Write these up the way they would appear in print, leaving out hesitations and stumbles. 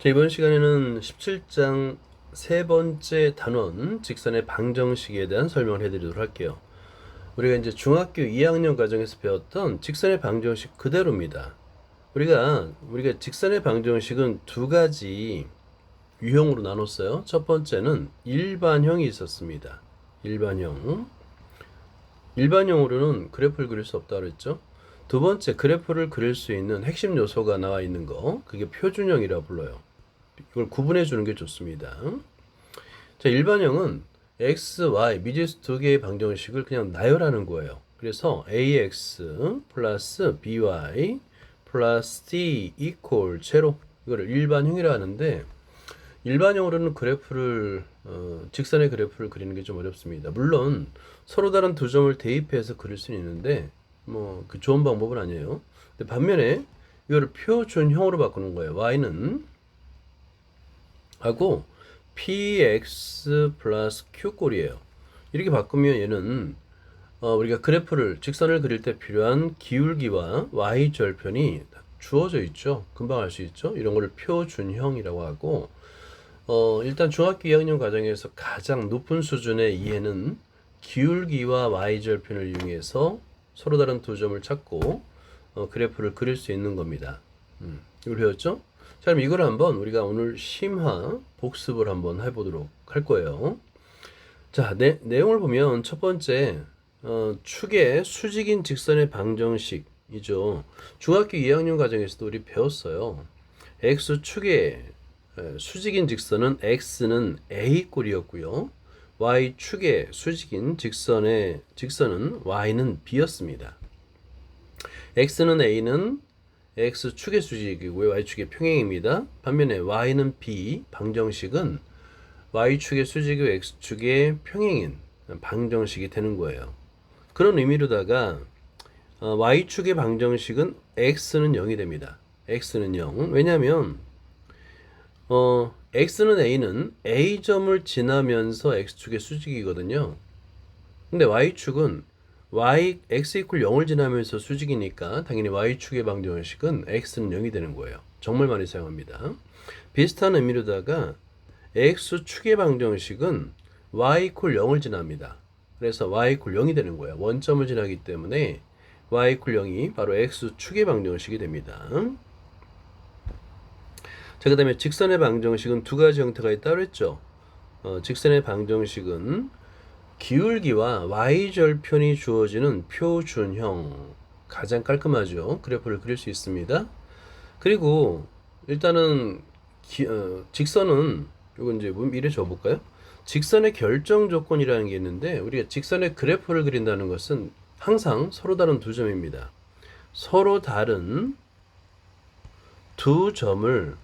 자, 이번 시간에는 17장 세 번째 단원 직선의 방정식에 대한 설명을 해드리도록 할게요. 우리가 이제 중학교 2학년 과정에서 배웠던 직선의 방정식 그대로입니다. 우리가 직선의 방정식은 두 가지 유형으로 나눴어요. 첫 번째는 일반형이 있었습니다. 일반형으로는 그래프를 그릴 수 없다고 그랬죠. 두 번째, 그래프를 그릴 수 있는 핵심 요소가 나와 있는 거, 그게 표준형이라고 불러요. 이걸 구분해 주는 게 좋습니다. 자, 일반형은 x, y, 미지수 두 개의 방정식을 그냥 나열하는 거예요. 그래서 ax 플러스 by 플러스 d 이퀄 제로, 이거를 일반형이라 하는데, 일반형으로는 직선의 그래프를 그리는 게 좀 어렵습니다. 물론 서로 다른 두 점을 대입해서 그릴 수는 있는데 그 좋은 방법은 아니에요. 근데 반면에 이거를 표준형으로 바꾸는 거예요. y는 하고 px 플러스 q꼴이에요. 이렇게 바꾸면 얘는 우리가 직선을 그릴 때 필요한 기울기와 y절편이 주어져 있죠. 금방 알 수 있죠. 이런 거를 표준형이라고 하고, 일단 중학교 2학년 과정에서 가장 높은 수준의 이해는 기울기와 y절편을 이용해서 서로 다른 두 점을 찾고 그래프를 그릴 수 있는 겁니다. 이걸 배웠죠? 자, 그럼 이걸 한번 우리가 오늘 심화 복습을 한번 해보도록 할 거예요. 자, 내용을 보면 첫 번째, 축의 수직인 직선의 방정식이죠. 중학교 2학년 과정에서도 우리 배웠어요. x축의 수직인 직선은 x는 a꼴이었고요. y축의 수직인 직선은 y는 b였습니다. x는 a는 x축의 수직이고요. y축의 평행입니다. 반면에 y는 b 방정식은 y축의 수직이고 x축의 평행인 방정식이 되는 거예요. 그런 의미로다가 y축의 방정식은 x는 0이 됩니다. x는 0. 왜냐하면 x는 a는 a점을 지나면서 x축의 수직이거든요. 근데 y축은 x 이퀄 0을 지나면서 수직이니까 당연히 y축의 방정식은 x는 0이 되는 거예요. 정말 많이 사용합니다. 비슷한 의미로다가 x축의 방정식은 y 이퀄 0을 지납니다. 그래서 y 이퀄 0이 되는 거예요. 원점을 지나기 때문에 y 이퀄 0이 바로 x축의 방정식이 됩니다. 자, 그 다음에 직선의 방정식은 두 가지 형태가 있다고 그랬죠. 직선의 방정식은 기울기와 y절편이 주어지는 표준형, 가장 깔끔하죠. 그래프를 그릴 수 있습니다. 그리고 일단은 직선은 이거 이제 미리 줘볼까요? 직선의 결정 조건이라는 게 있는데, 우리가 직선의 그래프를 그린다는 것은 항상 서로 다른 두 점입니다. 서로 다른 두 점을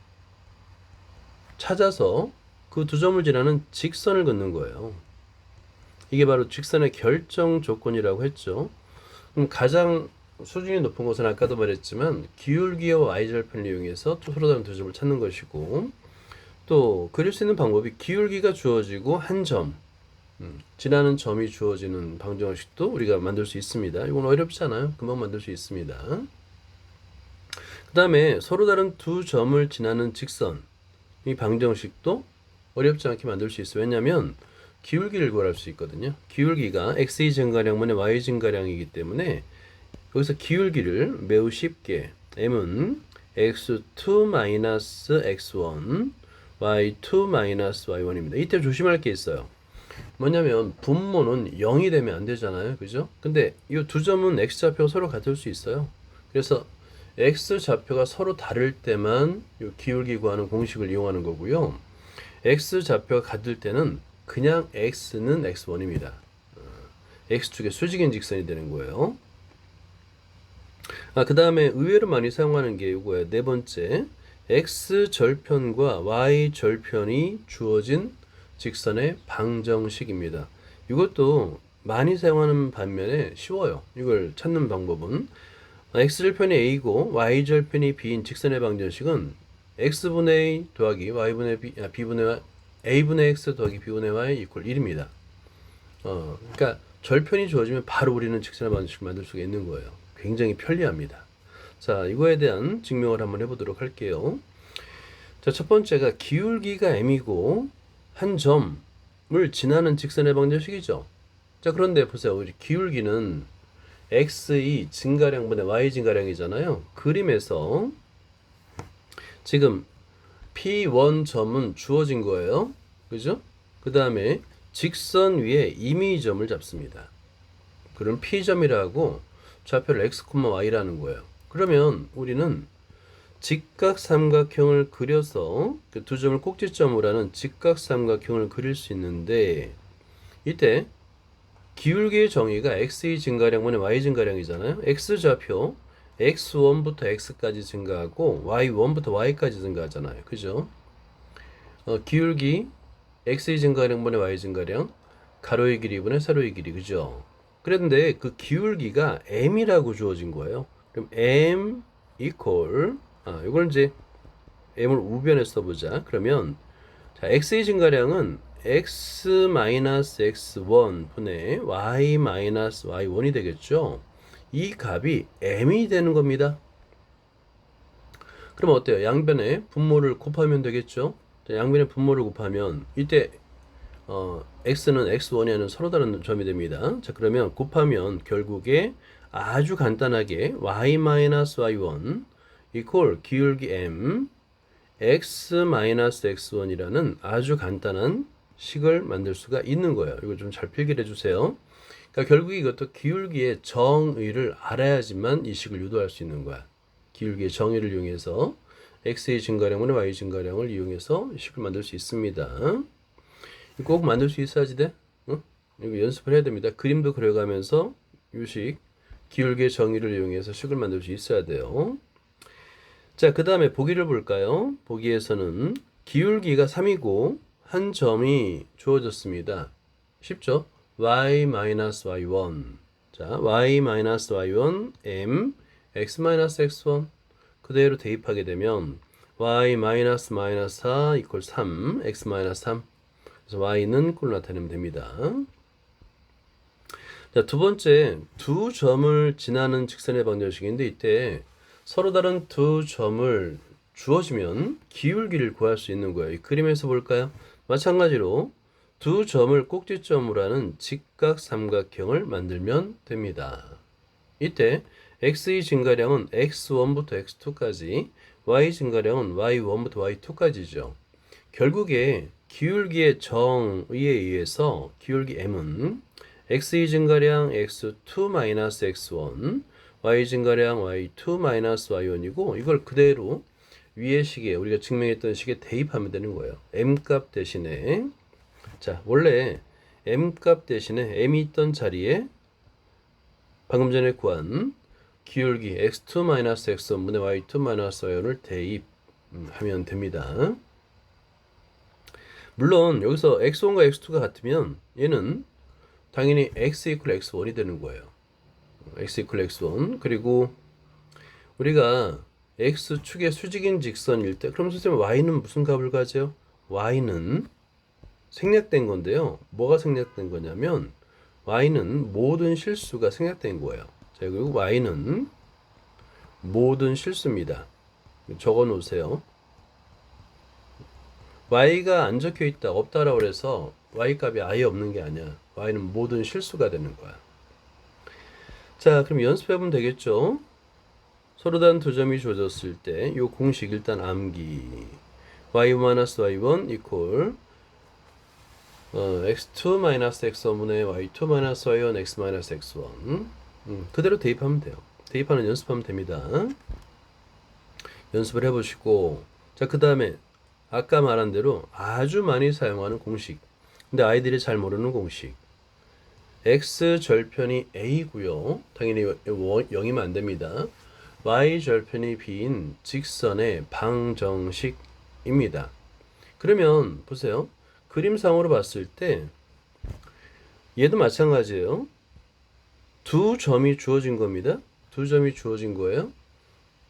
찾아서 그 두 점을 지나는 직선을 긋는 거예요. 이게 바로 직선의 결정 조건이라고 했죠. 그럼 가장 수준이 높은 것은 아까도 말했지만 기울기와 y절편을 이용해서 서로 다른 두 점을 찾는 것이고, 또 그릴 수 있는 방법이 기울기가 주어지고 한 점, 지나는 점이 주어지는 방정식도 우리가 만들 수 있습니다. 이건 어렵지 않아요. 금방 만들 수 있습니다. 그 다음에 서로 다른 두 점을 지나는 직선, 이 방정식도 어렵지 않게 만들 수 있어요. 왜냐하면 기울기를 구할 수 있거든요. 기울기가 x의 증가량분의 y 증가량이기 때문에 여기서 기울기를 매우 쉽게 m은 x2-x1 y2-y1입니다. 이때 조심할 게 있어요. 뭐냐면 분모는 0이 되면 안 되잖아요. 그죠? 근데 이 두 점은 x좌표가 서로 같을 수 있어요. 그래서 x좌표가 서로 다를 때만 이 기울기 구하는 공식을 이용하는 거고요. x좌표가 같을 때는 그냥 x는 x1입니다. x축의 수직인 직선이 되는 거예요. 그 다음에 의외로 많이 사용하는 게 이거예요. 네 번째, x절편과 y절편이 주어진 직선의 방정식입니다. 이것도 많이 사용하는 반면에 쉬워요. 이걸 찾는 방법은 x절편이 a고 y절편이 b인 직선의 방정식은 x분의 a 더하기 y분의 b, b분의 a분의 x 더하기 b분의 y 이퀄 1입니다. 그러니까 절편이 주어지면 바로 우리는 직선의 방정식을 만들 수가 있는 거예요. 굉장히 편리합니다. 자, 이거에 대한 증명을 한번 해보도록 할게요. 자, 첫 번째가 기울기가 m이고 한 점을 지나는 직선의 방정식이죠. 자, 그런데 보세요. 우리 기울기는 x이 증가량분의 y 증가량이잖아요. 그림에서 지금 P1점은 주어진 거예요. 그죠? 그 다음에 직선 위에 임의점을 잡습니다. 그럼 P점이라고 좌표를 x, y라는 거예요. 그러면 우리는 직각삼각형을 그려서 그 두 점을 꼭지점으로 하는 직각삼각형을 그릴 수 있는데, 이때 기울기의 정의가 x의 증가량분의 y 증가량이잖아요. x좌표 x1부터 x까지 증가하고 y1부터 y까지 증가하잖아요. 그죠? 기울기 x의 증가량분의 y 증가량, 가로의 길이분의 세로의 길이. 그죠? 그런데 그 기울기가 m이라고 주어진 거예요. 그럼 m equal, 이걸 이제 m을 우변에 써보자. 그러면 자, x의 증가량은 x-x1 분의 y-y1이 되겠죠. 이 값이 m이 되는 겁니다. 그럼 어때요? 양변에 분모를 곱하면 되겠죠. 자, 양변에 분모를 곱하면 이때 x는 x1이 아닌 서로 다른 점이 됩니다. 자, 그러면 곱하면 결국에 아주 간단하게 y-y1 equal 기울기 m x-x1이라는 아주 간단한 식을 만들 수가 있는 거예요. 이거 좀 잘 필기를 해주세요. 그러니까 결국 이것도 기울기의 정의를 알아야지만 이 식을 유도할 수 있는 거야. 기울기의 정의를 이용해서 x의 증가량분의 y 증가량을 이용해서 이 식을 만들 수 있습니다. 꼭 만들 수 있어야지 돼. 이거 연습을 해야 됩니다. 그림도 그려가면서 이 식, 기울기의 정의를 이용해서 식을 만들 수 있어야 돼요. 자, 그 다음에 보기를 볼까요? 보기에서는 기울기가 3이고 한 점이 주어졌습니다. 쉽죠? y-y1. 자, y-y1 m x-x1 그대로 대입하게 되면 y-4 equal 3 x-3. 그래서 y는 꼴로 나타내면 됩니다. 자, 두 번째, 두 점을 지나는 직선의 방정식인데, 이때 서로 다른 두 점을 주어지면 기울기를 구할 수 있는 거예요. 이 그림에서 볼까요? 마찬가지로 두 점을 꼭지점으로 하는 직각삼각형을 만들면 됩니다. 이때 x의 증가량은 x1부터 x2까지, y 증가량은 y1부터 y2까지죠. 결국에 기울기의 정의에 의해서 기울기 m은 x의 증가량 x2-x1, y 증가량 y2-y1이고, 이걸 그대로 위의 식에 우리가 증명했던 식에 대입하면 되는 거예요. m값 대신에, 자, 원래 m값 대신에 m이 있던 자리에 방금 전에 구한 기울기 x2-x1분의 y2-y1을 대입하면 됩니다. 물론 여기서 x1과 x2가 같으면 얘는 당연히 x equal x1이 되는 거예요. x equal x1. 그리고 우리가 x축의 수직인 직선일 때, 그럼 선생님 y는 무슨 값을 가져요? y는 생략된 건데요. 뭐가 생략된 거냐면 y는 모든 실수가 생략된 거예요. 자, 그리고 y는 모든 실수입니다. 적어 놓으세요. y가 안 적혀 있다, 없다라고 해서 y 값이 아예 없는 게 아니야. y는 모든 실수가 되는 거야. 자, 그럼 연습해보면 되겠죠? 서로 다른 두 점이 주어졌을 때 이 공식 일단 암기. y-y1 equal x2-x1분의 y2-y1 x-x1. 그대로 대입하면 돼요. 대입하는 연습하면 됩니다. 연습을 해보시고, 자, 그 다음에 아까 말한 대로 아주 많이 사용하는 공식, 근데 아이들이 잘 모르는 공식. x 절편이 a고요. 당연히 0이면 안 됩니다. y 절편이 b인 직선의 방정식입니다. 그러면 보세요. 그림상으로 봤을 때 얘도 마찬가지예요. 두 점이 주어진 겁니다. 두 점이 주어진 거예요.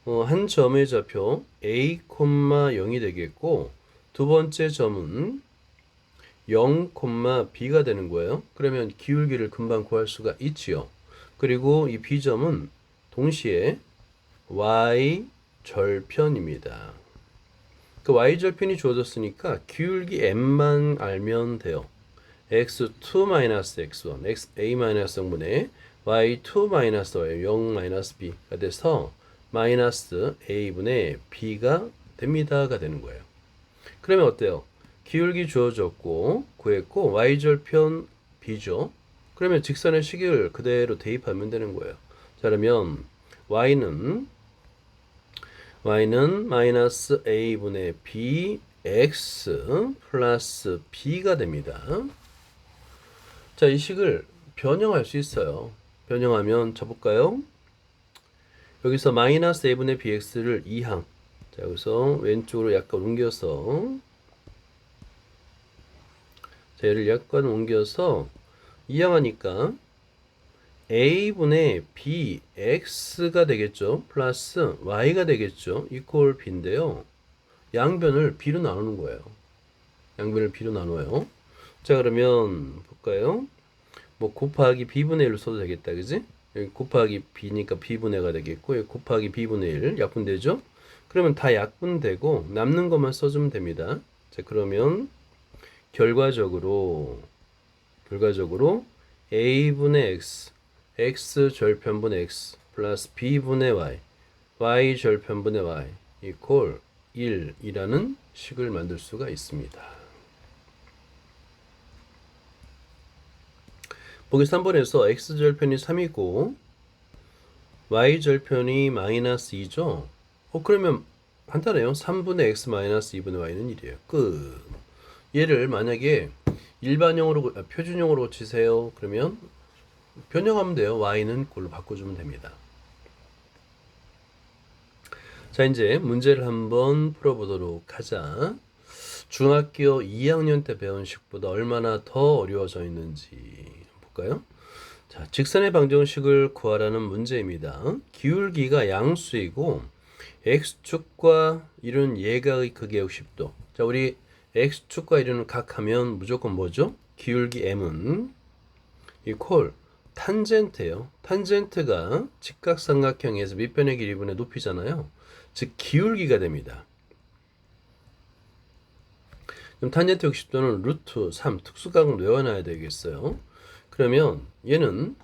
한 점의 좌표 a, 0이 되겠고, 두 번째 점은 0, b가 되는 거예요. 그러면 기울기를 금방 구할 수가 있지요. 그리고 이 b점은 동시에 y 절편입니다. 그 y절편이 주어졌으니까 기울기 m만 알면 돼요. x2-x1, a-0분의 y2-y 0-b가 돼서 마이너스 a분의 b가 됩니다가 되는 거예요. 그러면 어때요? 기울기 주어졌고 구했고 y절편 b죠. 그러면 직선의 식을 그대로 대입하면 되는 거예요. 자, 그러면 y는 마이너스 a분의 b x 플러스 b가 됩니다. 자, 이 식을 변형할 수 있어요. 변형하면 쳐볼까요? 여기서 마이너스 a분의 bx를 2항. 자, 여기서 왼쪽으로 약간 옮겨서 자, 얘를 약간 옮겨서 2항 하니까 a분의 bx가 되겠죠. 플러스 y가 되겠죠. 이퀄 b인데요. 양변을 b로 나누는 거예요. 양변을 b로 나눠요. 자, 그러면 볼까요? 뭐 곱하기 b분의 1로 써도 되겠다. 그지? 여기 곱하기 b니까 b분의가 되겠고 여기 곱하기 b분의 1 약분되죠? 그러면 다 약분되고 남는 것만 써주면 됩니다. 자, 그러면 결과적으로 a분의 x 절편분의 x 플러스 b분의 y 절편분의 y 이퀄 1이라는 식을 만들 수가 있습니다. 보기 3번에서 x절편이 3이고 y절편이 마이너스 2죠. 그러면 간단해요. 3분의 x 마이너스 2분의 y는 1이에요. 끝. 얘를 만약에 일반형으로 표준형으로 고치세요. 그러면 변형하면 돼요. y는 그걸로 바꿔주면 됩니다. 자, 이제 문제를 한번 풀어보도록 하자. 중학교 2학년 때 배운 식보다 얼마나 더 어려워져 있는지 볼까요? 자, 직선의 방정식을 구하라는 문제입니다. 기울기가 양수이고 x축과 이루는 예각의 크기 60도. 자, 우리 x축과 이루는 각 하면 무조건 뭐죠? 기울기 m은 이퀄 탄젠트예요. 탄젠트가 직각삼각형에서 밑변의 길이분의 높이잖아요. 즉 기울기가 됩니다. 그럼 탄젠트 60도는 루트 3 특수각을 외워놔야 되겠어요. 그러면 얘는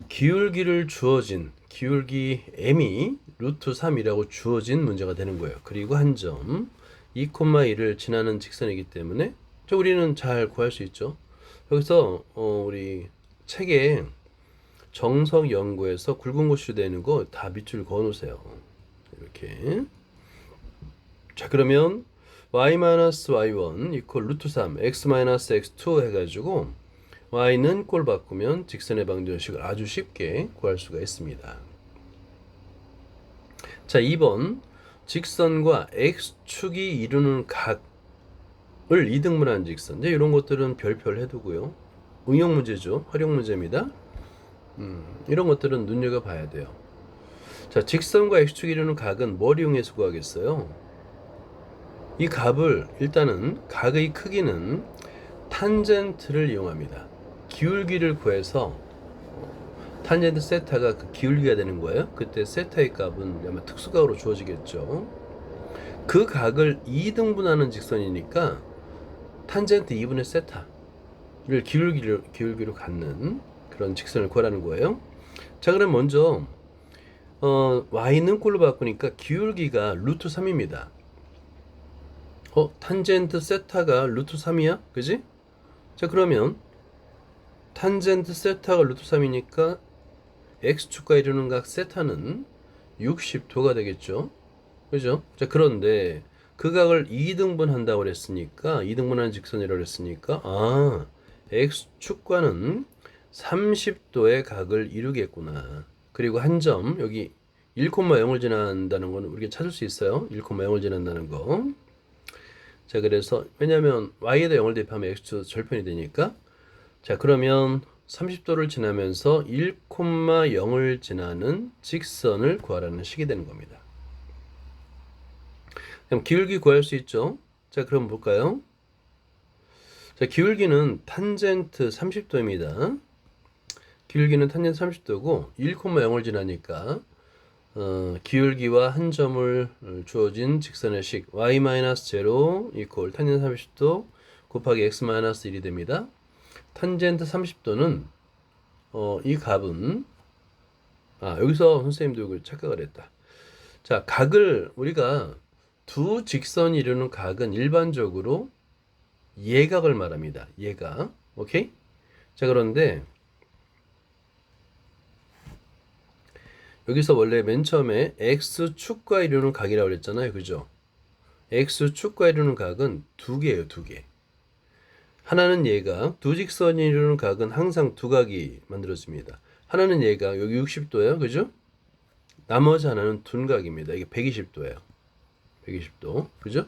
기울기를 주어진 기울기 m이 루트 3이라고 주어진 문제가 되는 거예요. 그리고 한 점 2,1을 지나는 직선이기 때문에 우리는 잘 구할 수 있죠. 여기서 우리 책에 정석 연구에서 굵은 곳이 되는 거 다 밑줄 그어 놓으세요. 이렇게. 자, 그러면 y-y1 이퀄 루트 3 x-x2 해가지고 y는 꼴 바꾸면 직선의 방정식을 아주 쉽게 구할 수가 있습니다. 자, 2번 직선과 x축이 이루는 각을 2등분한 직선. 이제 이런 것들은 별표를 해두고요. 응용 문제죠. 활용 문제입니다. 이런 것들은 눈여겨봐야 돼요. 자, 직선과 x축이 이루는 각은 뭘 이용해서 구하겠어요? 이 값을 일단은 각의 크기는 탄젠트를 이용합니다. 기울기를 구해서 탄젠트 세타가 그 기울기가 되는 거예요. 그때 세타의 값은 아마 특수각으로 주어지겠죠. 그 각을 2등분하는 직선이니까 탄젠트 2분의 세타를 기울기로 갖는 그런 직선을 구하라는 거예요. 자, 그럼 먼저 y는 꼴로 바꾸니까 기울기가 루트 3입니다. 탄젠트 세타가 루트 3이야? 그지? 자, 그러면 탄젠트 세타가 루트 3이니까 x축과 이루는 각 세타는 60도가 되겠죠. 그죠? 자, 그런데 그 각을 2등분 한다고 그랬으니까 2등분하는 직선이라고 그랬으니까 x축과는 30도의 각을 이루겠구나. 그리고 한 점 여기 1,0을 지난다는 거는 우리가 찾을 수 있어요. 1,0을 지난다는 거. 자, 그래서 왜냐하면 y에다 0을 대입하면 x 절편이 되니까 자, 그러면 30도를 지나면서 1,0을 지나는 직선을 구하라는 식이 되는 겁니다. 그럼 기울기 구할 수 있죠. 자, 그럼 볼까요? 자, 기울기는 탄젠트 30도입니다. 기울기는 탄젠트 30도고 1,0을 지나니까 기울기와 한 점을 주어진 직선의 식 y-0 이퀄 탄젠트 30도 곱하기 x-1이 됩니다. 탄젠트 30도는 이 값은 여기서 선생님도 이걸 착각을 했다. 자, 각을 우리가 두 직선이 이루는 각은 일반적으로 예각을 말합니다. 예각. 오케이? 자, 그런데 여기서 원래 맨 처음에 x축과 이루는 각이라고 그랬잖아요. 그죠? x축과 이루는 각은 두 개예요. 두 개. 하나는 예각, 두 직선이 이루는 각은 항상 두 각이 만들어집니다. 하나는 예각, 여기 60도예요. 그죠? 나머지 하나는 둔각입니다. 이게 120도예요. 120도. 그죠?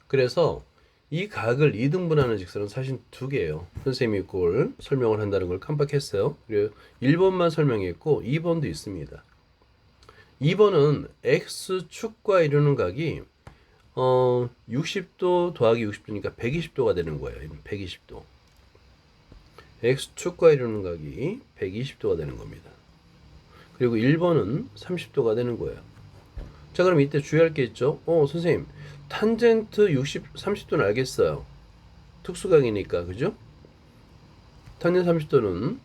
그래서 이 각을 2등분하는 직선은 사실 두 개예요. 선생님이 그걸 설명을 한다는 걸 깜빡했어요. 그리고 1번만 설명했고 2번도 있습니다. 2번은 x축과 이루는 각이 60도 더하기 60도니까 120도가 되는 거예요. 120도. x축과 이루는 각이 120도가 되는 겁니다. 그리고 1번은 30도가 되는 거예요. 자, 그럼 이때 주의할 게 있죠. 선생님, 탄젠트 30도는 알겠어요. 특수각이니까, 그죠? 탄젠트 30도는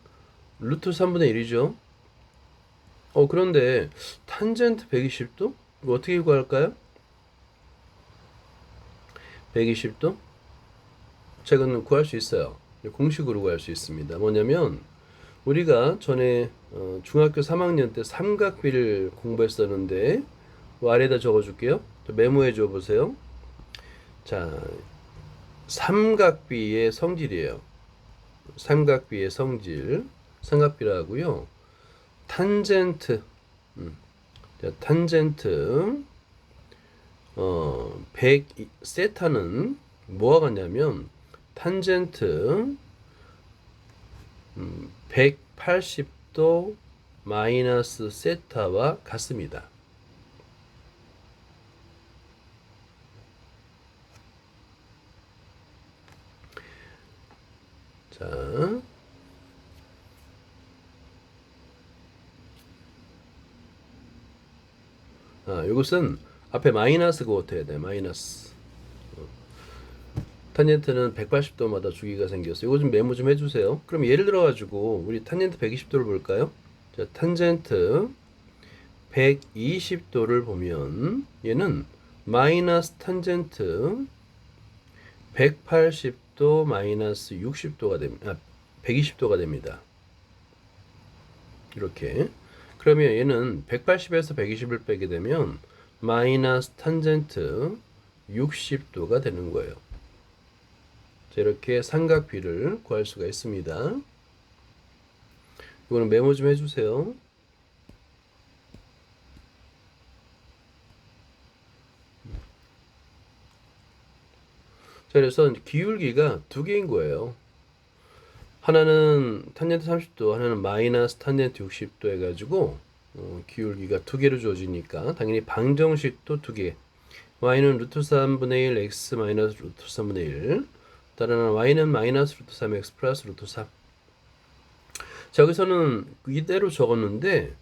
루트 3분의 1이죠. 그런데 탄젠트 120도? 이거 어떻게 구할까요? 120도? 제가 구할 수 있어요. 공식으로 구할 수 있습니다. 뭐냐면 우리가 전에 중학교 3학년 때 삼각비를 공부했었는데 아래에다 적어줄게요. 메모해 줘 보세요. 자, 삼각비의 성질이에요. 삼각비의 성질, 삼각비라고요. 탄젠트, 자, 탄젠트 100 세타는 뭐와 같냐면 탄젠트 180도 마이너스 세타와 같습니다. 자, 이것은 앞에 마이너스가 어떻게 돼? 마이너스. 탄젠트는 180도마다 주기가 생겼어요. 이거 좀 메모 좀 해주세요. 그럼 예를 들어 가지고 우리 탄젠트 120도를 볼까요? 자, 탄젠트 120도를 보면 얘는 마이너스 탄젠트 180도 마이너스 60도가 됩니다. 120도가 됩니다. 이렇게. 그러면 얘는 180에서 120을 빼게 되면 마이너스 탄젠트 60도가 되는 거예요. 자, 이렇게 삼각비를 구할 수가 있습니다. 이거는 메모 좀 해주세요. 자, 그래서 기울기가 두 개인 거예요. 하나는 탄젠트 30도, 하나는 마이너스 탄젠트 60도 해가지고 기울기가 두 개로 주어지니까 당연히 방정식도 두 개. y는 루트 3분의 1 x 마이너스 루트 3분의 1. 따라는 y는 마이너스 루트 3x 플러스 루트 3. 자, 여기서는 이대로 적었는데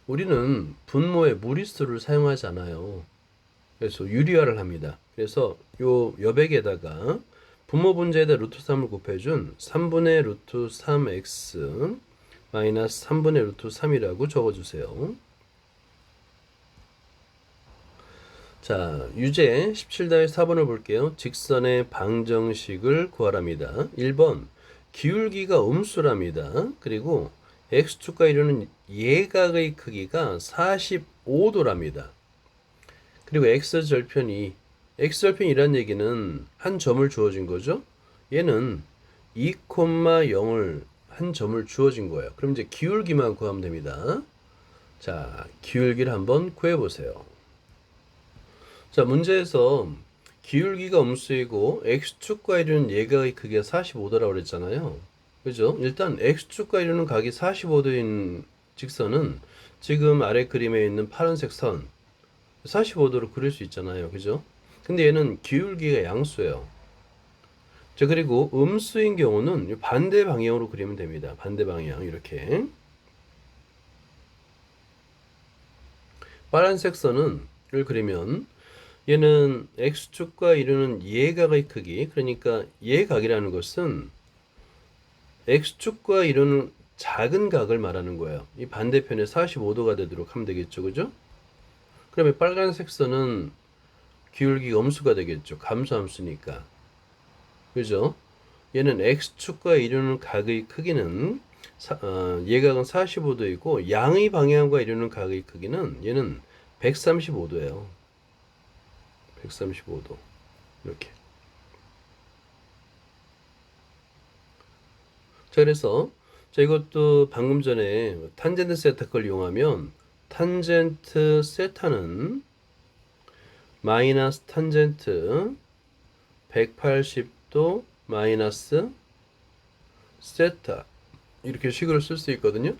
우리는 분모에 무리수를 사용하지 않아요. 그래서 유리화를 합니다. 그래서 요 여백에다가 분모 분자에다 루트 3을 곱해준 3분의 루트 3x 마이너스 3분의 루트 3이라고 적어주세요. 자, 유제 17-4번을 볼게요. 직선의 방정식을 구하랍니다. 1번 기울기가 음수랍니다. 그리고 x축과 이루는 예각의 크기가 45도랍니다. 그리고 x절편이 x절편이란 얘기는 한 점을 주어진 거죠. 얘는 2,0을 한 점을 주어진 거예요. 그럼 이제 기울기만 구하면 됩니다. 자, 기울기를 한번 구해 보세요. 자, 문제에서 기울기가 음수이고 x축과 이루는 예각의 크기가 45도라고 그랬잖아요. 그죠? 일단 x축과 이루는 각이 45도인 직선은 지금 아래 그림에 있는 파란색 선 45도로 그릴 수 있잖아요. 그죠? 근데 얘는 기울기가 양수예요. 자, 그리고 음수인 경우는 반대 방향으로 그리면 됩니다. 반대 방향 이렇게. 빨간색 선을 그리면 얘는 x축과 이루는 예각의 크기, 그러니까 예각이라는 것은 x축과 이루는 작은 각을 말하는 거예요. 이 반대편에 45도가 되도록 하면 되겠죠. 그죠? 그러면 빨간색 선은 기울기가 음수가 되겠죠. 감소함수니까. 그죠? 얘는 x축과 이루는 각의 크기는 예각은 45도이고 양의 방향과 이루는 각의 크기는 얘는 135도예요. 135도. 이렇게. 자, 그래서 자, 이것도 방금 전에 탄젠트 세타 걸 이용하면 탄젠트 세타는 마이너스 탄젠트 180도 마이너스 세타 이렇게 식으로 쓸 수 있거든요.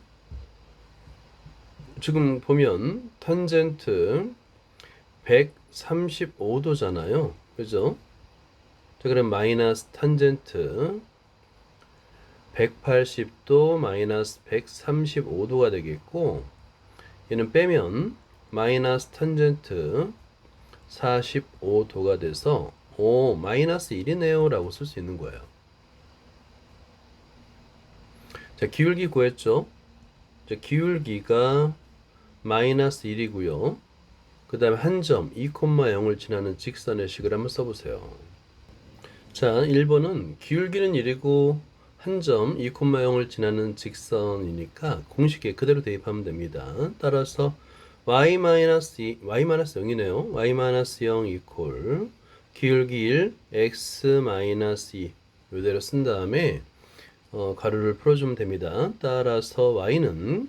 지금 보면 탄젠트 135도잖아요. 그죠? 자, 그럼 마이너스 탄젠트 180도 마이너스 135도가 되겠고, 얘는 빼면 마이너스 탄젠트 45도가 돼서 마이너스 1이네요 라고 쓸 수 있는 거예요. 자, 기울기 구했죠? 자, 기울기가 마이너스 1이고요. 그 다음에 한 점 2,0을 지나는 직선의 식을 한번 써보세요. 자, 1번은 기울기는 1이고 한 점 2,0을 지나는 직선이니까 공식에 그대로 대입하면 됩니다. 따라서 y-0이네요. y-0 이퀄 기울기 1 x-2 이대로 쓴 다음에 가로를 풀어주면 됩니다. 따라서 y는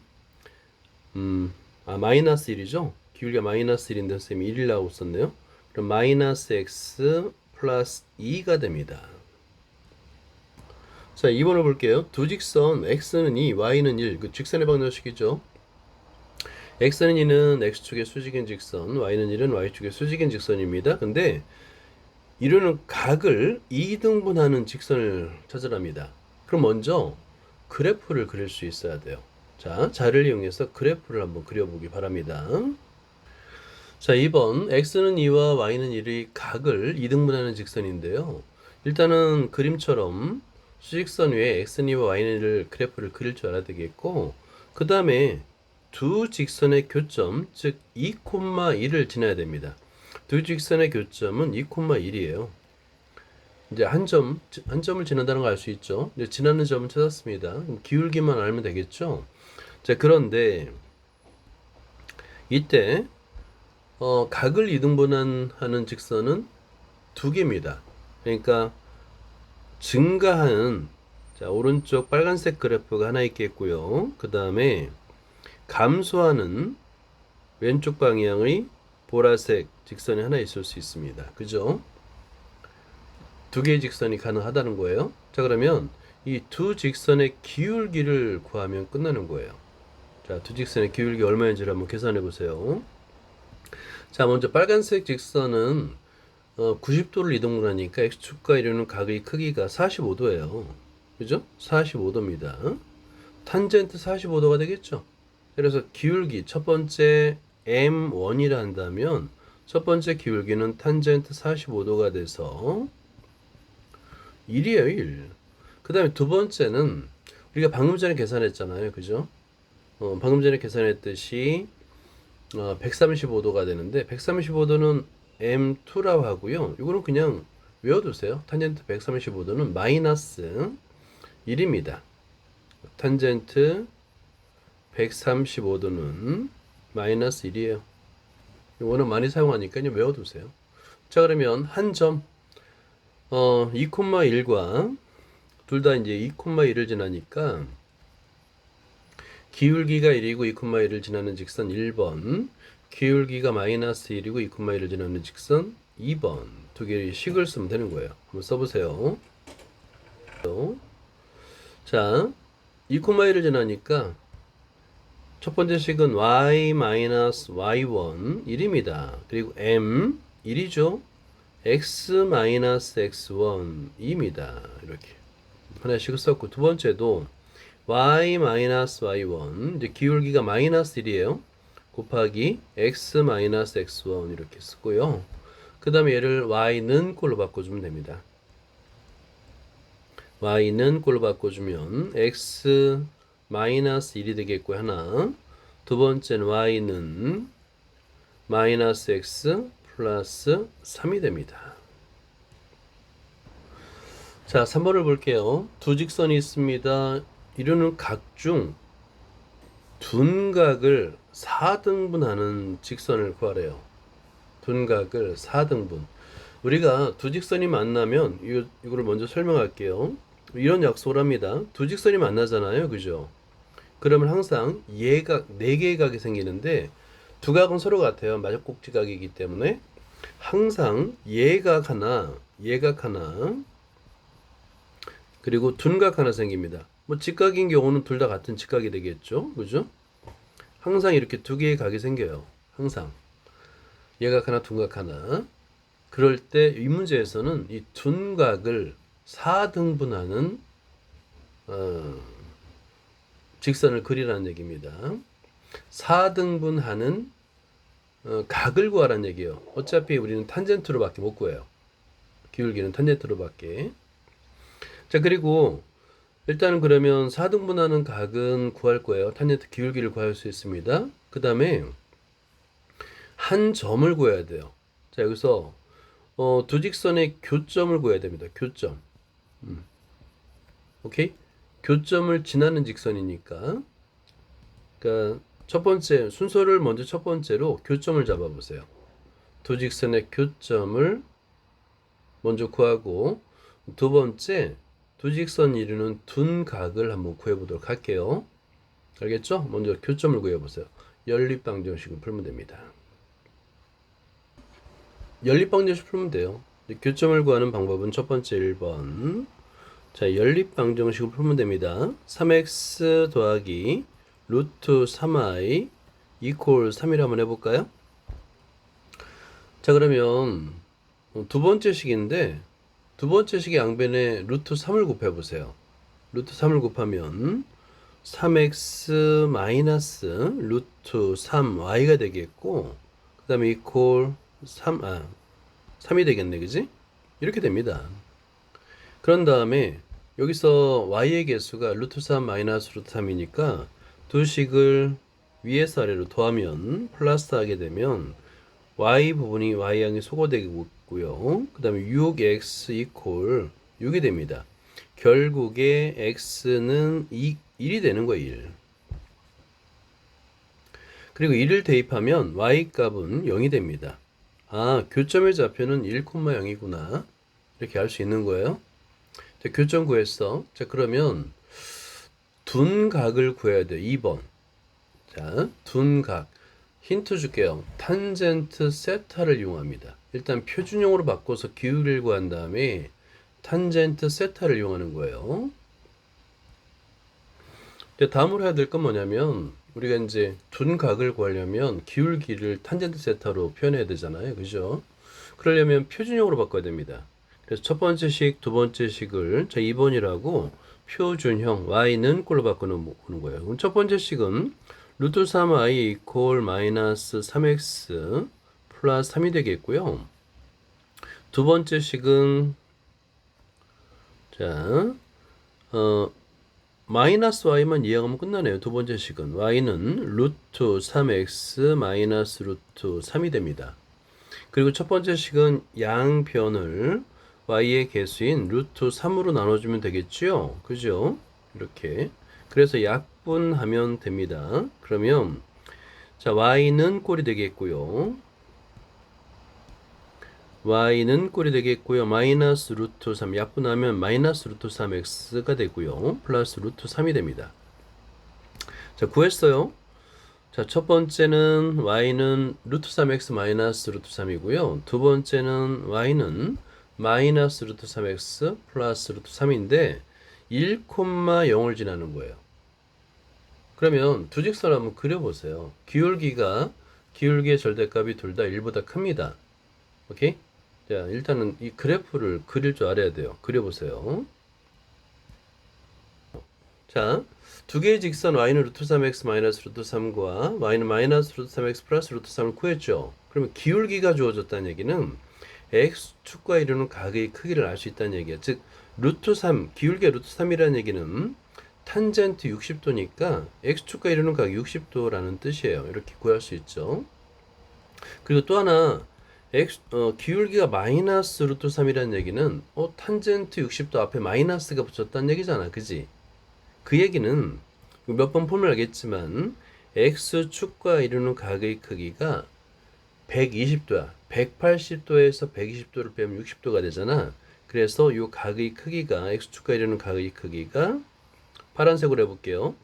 마이너스 1이죠. 기울기가 마이너스 1인데 선생님이 1이라고 썼네요. 그럼 마이너스 x 플러스 2가 됩니다. 자, 2번을 볼게요. 두 직선 x는 2, y는 1. 그 직선의 방정식이죠. x는 2는 x축의 수직인 직선, y는 1은 y축의 수직인 직선입니다. 근데 이루는 각을 2등분하는 직선을 찾으랍니다. 그럼 먼저 그래프를 그릴 수 있어야 돼요. 자, 자를 이용해서 그래프를 한번 그려보기 바랍니다. 자, 2번 x는 2와 y는 1의 각을 2등분하는 직선인데요. 일단은 그림처럼 수직선 위에 x는 2와 y는 1을 그래프를 그릴 줄 알아야 되겠고, 그 다음에 두 직선의 교점, 즉 2,1을 지나야 됩니다. 두 직선의 교점은 2,1이에요. 이제 한 점을 지난다는 걸 알 수 있죠. 이제 지나는 점을 찾았습니다. 그럼 기울기만 알면 되겠죠. 자, 그런데 이때 각을 이등분하는 직선은 두 개입니다. 그러니까 증가하는, 자, 오른쪽 빨간색 그래프가 하나 있겠고요. 그 다음에 감소하는 왼쪽 방향의 보라색 직선이 하나 있을 수 있습니다. 그죠? 두 개의 직선이 가능하다는 거예요. 자, 그러면 이 두 직선의 기울기를 구하면 끝나는 거예요. 자, 두 직선의 기울기 얼마인지를 한번 계산해 보세요. 자, 먼저 빨간색 직선은 90도를 이동하니까 x축과 이루는 각의 크기가 45도예요. 그죠? 45도입니다. 탄젠트 45도가 되겠죠? 그래서 기울기 첫 번째 M1이라 한다면 첫 번째 기울기는 탄젠트 45도가 돼서 1이에요, 1. 그 다음에 두 번째는 우리가 방금 전에 계산했잖아요. 그죠? 방금 전에 계산했듯이 135도가 되는데 135도는 M2라고 하고요. 이거는 그냥 외워두세요. 탄젠트 135도는 마이너스 1입니다. 탄젠트 135도는 마이너스 1이에요. 이거는 많이 사용하니까 외워두세요. 자, 그러면 한 점 2,1과 둘 다 이제 2,1을 지나니까 기울기가 1이고 2,1을 지나는 직선 1번, 기울기가 마이너스 1이고 2,1을 지나는 직선 2번 두 개의 식을 쓰면 되는 거예요. 한번 써보세요. 자, 2,1을 지나니까 첫 번째 식은 y-y1 1입니다. 그리고 m 1이죠. x-x1 2입니다. 이렇게 하나씩을 썼고, 두 번째도 y-y1 이제 기울기가 마이너스 1이에요. 곱하기 x-x1 이렇게 쓰고요. 그 다음에 얘를 y는 꼴로 바꿔주면 됩니다. y는 꼴로 바꿔주면 x 마이너스 1이 되겠고요. 하나. 두 번째는 y는 마이너스 x 플러스 3이 됩니다. 자, 3번을 볼게요. 두 직선이 있습니다. 이루는 각 중 둔각을 4등분하는 직선을 구하래요. 둔각을 4등분. 우리가 두 직선이 만나면 이거를 먼저 설명할게요. 이런 약속을 합니다. 두 직선이 만나잖아요. 그죠? 그러면 항상 예각, 4개의 각이 생기는데 두 각은 서로 같아요. 마적 꼭지각이기 때문에 항상 예각 하나, 그리고 둔각 하나 생깁니다. 뭐 직각인 경우는 둘 다 같은 직각이 되겠죠. 그죠? 항상 이렇게 두 개의 각이 생겨요. 항상. 예각 하나, 둔각 하나. 그럴 때 이 문제에서는 이 둔각을 4등분하는 직선을 그리라는 얘기입니다. 4등분하는 각을 구하라는 얘기예요. 어차피 우리는 탄젠트로밖에 못 구해요. 기울기는 탄젠트로밖에. 자, 그리고 일단은 그러면 4등분하는 각은 구할 거예요. 탄젠트 기울기를 구할 수 있습니다. 그 다음에 한 점을 구해야 돼요. 자, 여기서 두 직선의 교점을 구해야 됩니다. 교점. 오케이? 교점을 지나는 직선이니까. 그러니까 첫 번째 순서를 먼저 첫 번째로 교점을 잡아보세요. 두 직선의 교점을 먼저 구하고 두 번째 두 직선 이루는 둔각을 한번 구해보도록 할게요. 알겠죠? 먼저 교점을 구해보세요. 연립방정식을 풀면 됩니다. 연립방정식 풀면 돼요. 교점을 구하는 방법은 첫 번째 1번. 자, 연립방정식을 풀면 됩니다. 3x 더하기 루트 3i 이퀄 3이라 한번 해볼까요? 자, 그러면 두 번째 식인데 두 번째 식의 양변에 루트 3을 곱해보세요. 루트 3을 곱하면 3x 마이너스 루트 3y가 되겠고 그 다음에 이퀄 3이 되겠네. 그지? 이렇게 됩니다. 그런 다음에 여기서 y의 개수가 루트 3 마이너스 루트 3이니까 두 식을 위에서 아래로 더하면 플러스 하게 되면 y 부분이 y양이 소거되고 있고요. 그 다음에 6x 이퀄 6이 됩니다. 결국에 x는 1이 되는 거예요. 1. 그리고 1을 대입하면 y 값은 0이 됩니다. 아, 교점의 좌표는 1,0이구나. 이렇게 알 수 있는 거예요. 자, 교점 구했어. 자, 그러면 둔각을 구해야 돼요. 2번. 자, 둔각. 힌트 줄게요. 탄젠트 세타를 이용합니다. 일단 표준형으로 바꿔서 기울기를 구한 다음에 탄젠트 세타를 이용하는 거예요. 이제 다음으로 해야 될 건 뭐냐면 우리가 이제 둔각을 구하려면 기울기를 탄젠트 세타로 표현해야 되잖아요. 그죠? 그러려면 표준형으로 바꿔야 됩니다. 그래서 첫 번째 식, 두 번째 식을 자 2번이라고 표준형 y는 꼴로 바꾸는 거예요. 그럼 첫 번째 식은 루트 3i 이퀄 마이너스 3x 플러스 3이 되겠고요. 두 번째 식은 자 마이너스 y만 이해하면 끝나네요. 두 번째 식은 y는 루트 3x 마이너스 루트 3이 됩니다. 그리고 첫 번째 식은 양변을 y의 개수인 루트 3으로 나눠주면 되겠죠? 그죠? 이렇게. 그래서 약분하면 됩니다. 그러면 자 y는 꼴이 되겠고요. y는 꼴이 되겠고요. 마이너스 루트 3 약분하면 마이너스 루트 3x가 되고요. 플러스 루트 3이 됩니다. 자, 구했어요. 자, 첫 번째는 y는 루트 3x 마이너스 루트 3이고요. 두 번째는 y는 마이너스 루트 3x 플러스 루트 3인데 1,0을 지나는 거예요. 그러면 두 직선을 한번 그려보세요. 기울기의 절대값이 둘 다 1보다 큽니다. 오케이? 자, 일단은 이 그래프를 그릴 줄 알아야 돼요. 그려보세요. 자, 두 개의 직선 y는 루트 3x 마이너스 루트 3과 y는 마이너스 루트 3x 플러스 루트 3을 구했죠. 그러면 기울기가 주어졌다는 얘기는 x축과 이루는 각의 크기를 알 수 있다는 얘기야. 즉 루트 3, 기울기가 루트 3이라는 얘기는 탄젠트 60도니까 x축과 이루는 각 60도라는 뜻이에요. 이렇게 구할 수 있죠. 그리고 또 하나 기울기가 마이너스 루트 3이라는 얘기는 탄젠트 60도 앞에 마이너스가 붙였다는 얘기잖아. 그지? 그 얘기는 몇 번 보면 알겠지만 x축과 이루는 각의 크기가 120도야. 180도에서 120도를 빼면 60도가 되잖아. 그래서 이 각의 크기가 x축과 이루는 각의 크기가 파란색으로 해볼게요.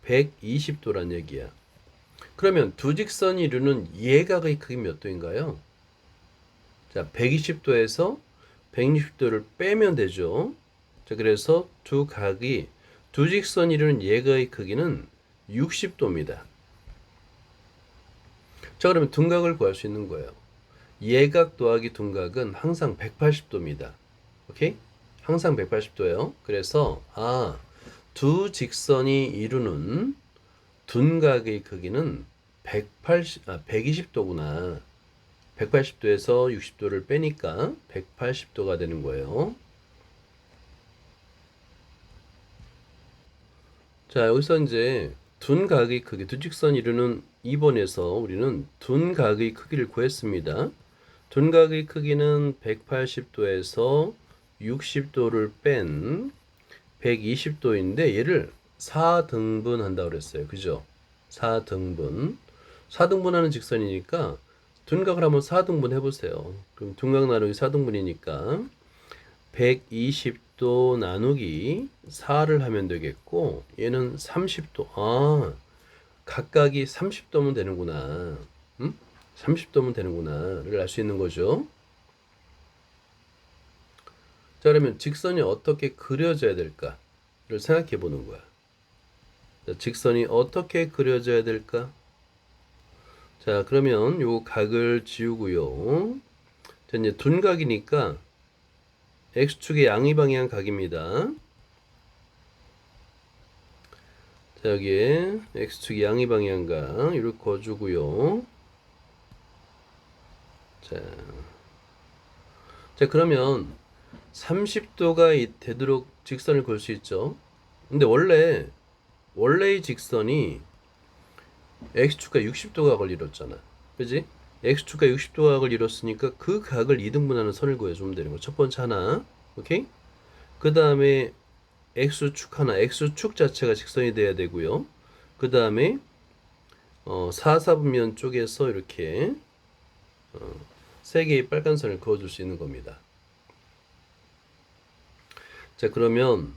120도란 얘기야. 그러면 두 직선이 이루는 예각의 크기 몇 도인가요? 자, 120도에서 160도를 빼면 되죠. 자, 그래서 두 직선이 이루는 예각의 크기는 60도입니다. 자, 그러면 둔각을 구할 수 있는 거예요. 예각 더하기 둔각은 항상 180도입니다. 오케이? 항상 180도예요. 그래서 두 직선이 이루는 둔각의 크기는 120도구나. 180도에서 60도를 빼니까 180도가 되는 거예요. 자, 여기서 이제 둔각의 크기, 두 직선이 이루는 2번에서 우리는 둔각의 크기를 구했습니다. 둔각의 크기는 180도에서 60도를 뺀 120도인데 얘를 4등분 한다고 그랬어요. 그죠? 4등분. 4등분하는 직선이니까 둔각을 한번 4등분 해보세요. 그럼 둔각 나누기 4등분이니까 120도 나누기 4를 하면 되겠고 얘는 30도. 각각이 30도면 되는구나. 30도면 되는구나를 알 수 있는 거죠. 자, 그러면 직선이 어떻게 그려져야 될까를 생각해 보는 거야. 자, 직선이 어떻게 그려져야 될까? 자, 그러면 요 각을 지우고요. 자, 이제 둔각이니까 x축의 양의방향 각입니다. 자, 여기에 x축의 양의방향 각 이렇게 그어주고요. 자, 그러면 30도가 되도록 직선을 그을 수 있죠. 근데 원래의 직선이 x축과 60도 각을 이뤘잖아. 그지? x축과 60도 각을 이뤘으니까 그 각을 2등분하는 선을 구해주면 되는 거. 첫 번째 하나. 오케이? 그 다음에 x축 하나. x축 자체가 직선이 돼야 되고요. 그 다음에 4사분면 쪽에서 이렇게 3개의 빨간 선을 그어줄 수 있는 겁니다. 자, 그러면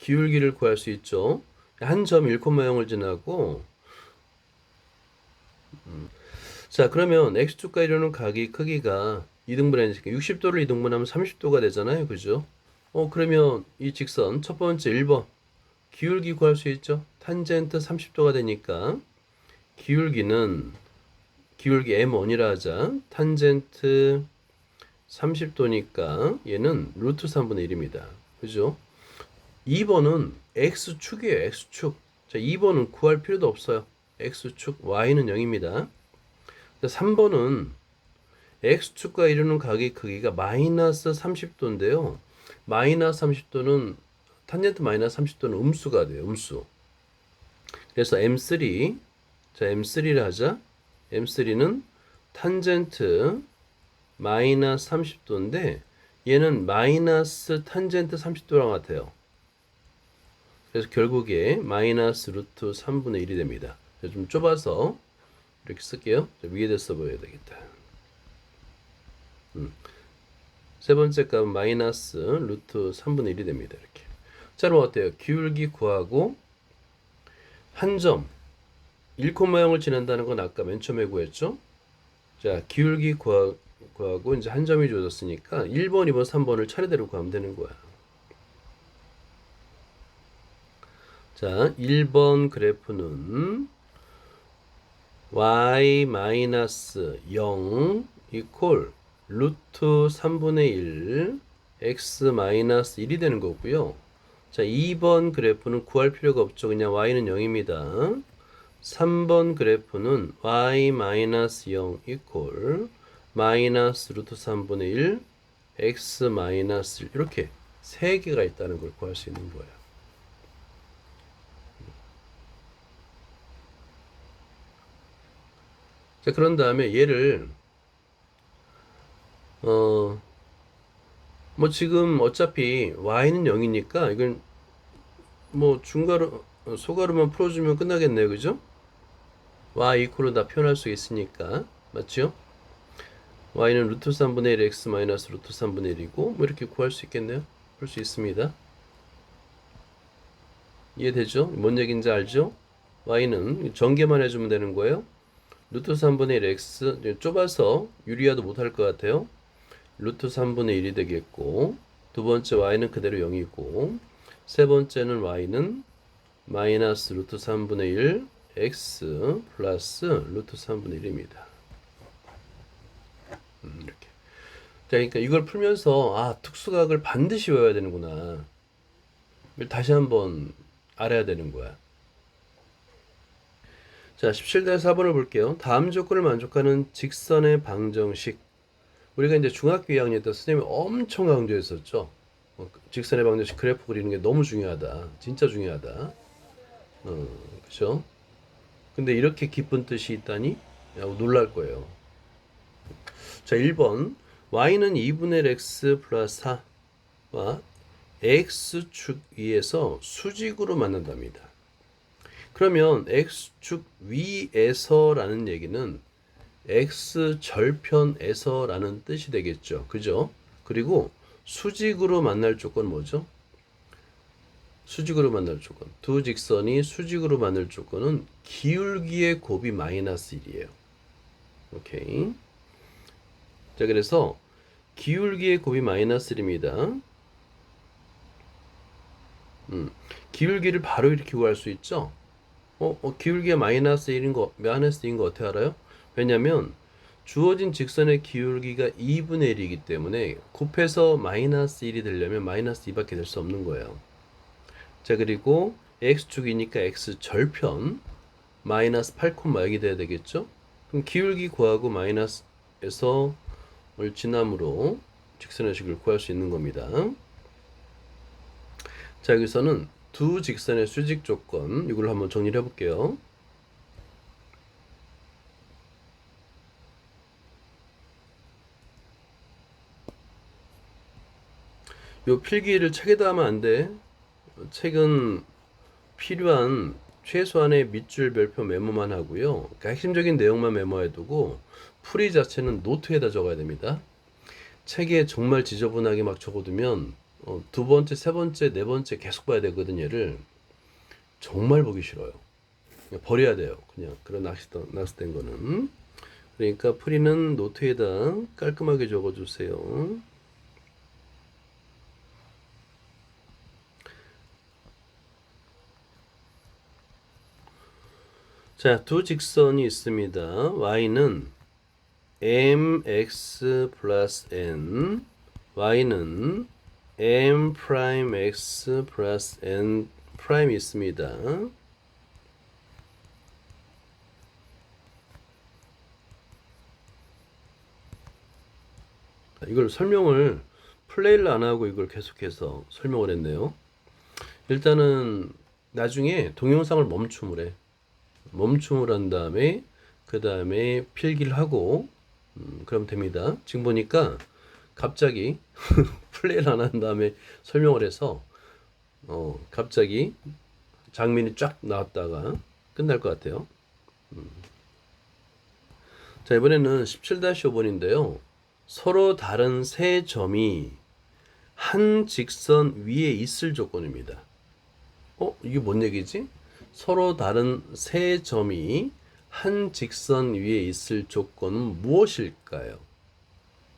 기울기를 구할 수 있죠. 한 점 1,0을 지나고 자, 그러면 x축과 이루는 각의 크기가 2등분하니까 60도를 2등분하면 30도가 되잖아요. 그죠? 그러면 이 직선 첫 번째 1번 기울기 구할 수 있죠. 탄젠트 30도가 되니까 기울기 M1이라 하자. 탄젠트 30도니까 얘는 루트 3분의 1입니다. 그죠? 2번은 x축이에요. x축. 자, 2번은 구할 필요도 없어요. x축, y는 0입니다. 3번은 x축과 이루는 각의 크기가 마이너스 30도인데요. 마이너스 30도는 탄젠트 마이너스 30도는 음수가 돼요. 음수. 그래서 M3, 자, M3를 하자. M3는 탄젠트 마이너스 30도인데 얘는 마이너스 탄젠트 30도랑 같아요. 그래서 결국에 마이너스 루트 3분의 1이 됩니다. 좀 좁아서 이렇게 쓸게요. 위에다 써봐야 되겠다. 세 번째 값은 마이너스 루트 3분의 1이 됩니다. 이렇게. 자, 그럼 어때요? 기울기 구하고 한 점 1,0을 지난다는 건 아까 맨 처음에 구했죠? 자, 기울기 구하고 이제 한 점이 주어졌으니까 1번, 2번, 3번을 차례대로 구하면 되는 거야. 자, 1번 그래프는 y-0 이퀄 루트 3분의 1 x-1이 되는 거고요. 자, 2번 그래프는 구할 필요가 없죠. 그냥 y는 0입니다. 3번 그래프는 y-0 이퀄 마이너스 루트 3분의 1 x 마이너스 1 이렇게 세 개가 있다는 걸 구할 수 있는 거예요. 자, 그런 다음에 얘를 뭐 지금 어차피 y는 0이니까 이건 뭐 중괄호 소괄호만 풀어주면 끝나겠네요, 그죠? y 이퀄로 다 표현할 수 있으니까 맞죠? y는 루트 3분의 1 x 마이너스 루트 3분의 1이고 뭐 이렇게 구할 수 있겠네요. 풀 수 있습니다. 이해되죠? 뭔 얘기인지 알죠? y는 전개만 해주면 되는 거예요. 루트 3분의 1 x 좁아서 유리화도 못할 것 같아요. 루트 3분의 1이 되겠고 두 번째 y는 그대로 0이고 세 번째는 y는 마이너스 루트 3분의 1 x 플러스 루트 3분의 1입니다. 이렇게. 자, 그러니까 이걸 풀면서 아, 특수각을 반드시 외워야 되는구나. 이걸 다시 한번 알아야 되는 거야. 자, 17-4번을 볼게요. 다음 조건을 만족하는 직선의 방정식. 우리가 이제 중학교 2학년 때 선생님이 엄청 강조했었죠. 직선의 방정식 그래프 그리는 게 너무 중요하다. 진짜 중요하다. 그렇죠? 근데 이렇게 깊은 뜻이 있다니? 라고 놀랄 거예요. 자, 1번. y는 2분의 x 플러스 4와 x축 위에서 수직으로 만난답니다. 그러면 x축 위에서라는 얘기는 x절편에서라는 뜻이 되겠죠. 그죠? 그리고 수직으로 만날 조건은 뭐죠? 수직으로 만날 조건. 두 직선이 수직으로 만날 조건은 기울기의 곱이 마이너스 1이에요. 오케이. 자, 그래서 기울기의 곱이 마이너스 1입니다. 기울기를 바로 이렇게 구할 수 있죠? 기울기가 마이너스 1인 거, 마이너스 2인 거 어떻게 알아요? 왜냐면 주어진 직선의 기울기가 2분의 1이기 때문에 곱해서 마이너스 1이 되려면 마이너스 2밖에 될 수 없는 거예요. 자, 그리고 x축이니까 x절편 마이너스 8,0이 돼야 되겠죠? 그럼 기울기 구하고 마이너스에서 을지남으로 직선의 식을 구할 수 있는 겁니다. 자, 여기서는 두 직선의 수직 조건 이걸 한번 정리를 해볼게요. 요 필기를 책에다 하면 안 돼. 책은 필요한 최소한의 밑줄 별표 메모만 하고요. 그러니까 핵심적인 내용만 메모해두고 풀이 자체는 노트에다 적어야 됩니다. 책에 정말 지저분하게 막 적어두면 두 번째, 세 번째, 네 번째 계속 봐야 되거든요. 얘를 정말 보기 싫어요. 그냥 버려야 돼요. 그냥 그런 낚시된 거는. 그러니까 풀이는 노트에다 깔끔하게 적어주세요. 자, 두 직선이 있습니다. y는 mx 플러스 n, y는 m 프라임 x 플러스 n 프라임이 있습니다. 이걸 설명을 플레이를 안 하고 이걸 계속해서 설명을 했네요. 일단은 나중에 동영상을 멈춤을 해. 멈춤을 한 다음에 그 다음에 필기를 하고 그럼 됩니다. 지금 보니까 갑자기 플레이를 안 한 다음에 설명을 해서 갑자기 장면이 쫙 나왔다가 끝날 것 같아요. 자, 이번에는 17-5번인데요. 서로 다른 세 점이 한 직선 위에 있을 조건입니다. 이게 뭔 얘기지? 서로 다른 세 점이 한 직선 위에 있을 조건은 무엇일까요?